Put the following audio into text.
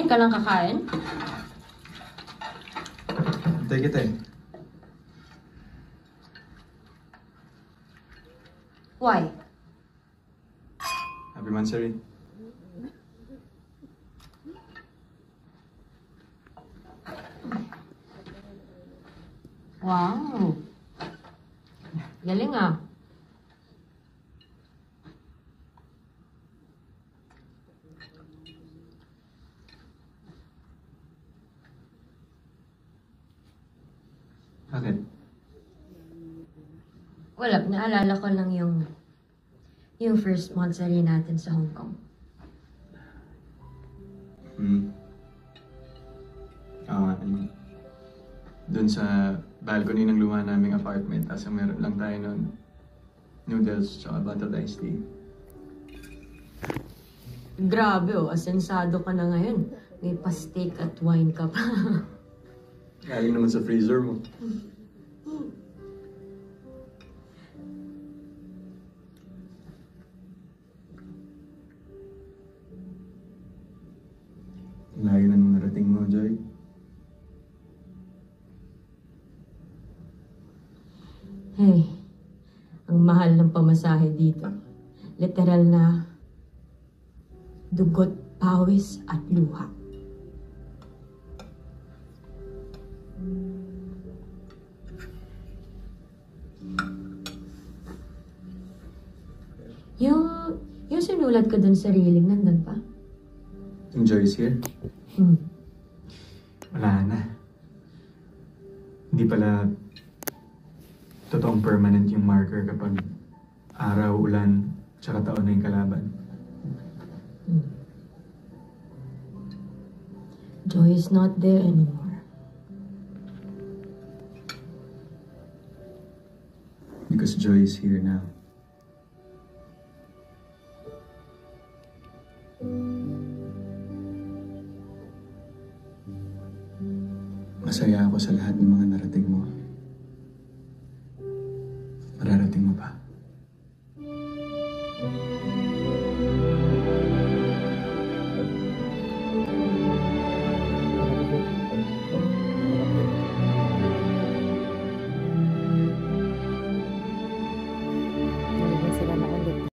Ngayon ka lang kakain? Hintay kita eh. Why? Happy Mansari. Wow. Galing ah. Bakit? Wala, naalala ko lang yung first monthsary natin sa Hong Kong. Doon sa balcony ng luma naming apartment, asa meron lang tayo nun noodles tsaka bottled iced tea. Grabe oh, asensado ka na ngayon. May pa-steak at wine ka pa. Galing naman sa freezer mo. Layo na nung narating mo, Joy. Hey, ang mahal ng pamasahe dito. Literal na dugot, pawis at luha. Yung sinulat ko dun sa railing, nandun pa? Yung Joy's here? Wala na. Hindi pala totoong permanent yung marker kapag araw, ulan, tsaka taon na yung kalaban. Joy is not there anymore. Because Joy is here now. Masaya ako sa lahat ng mga narating mo.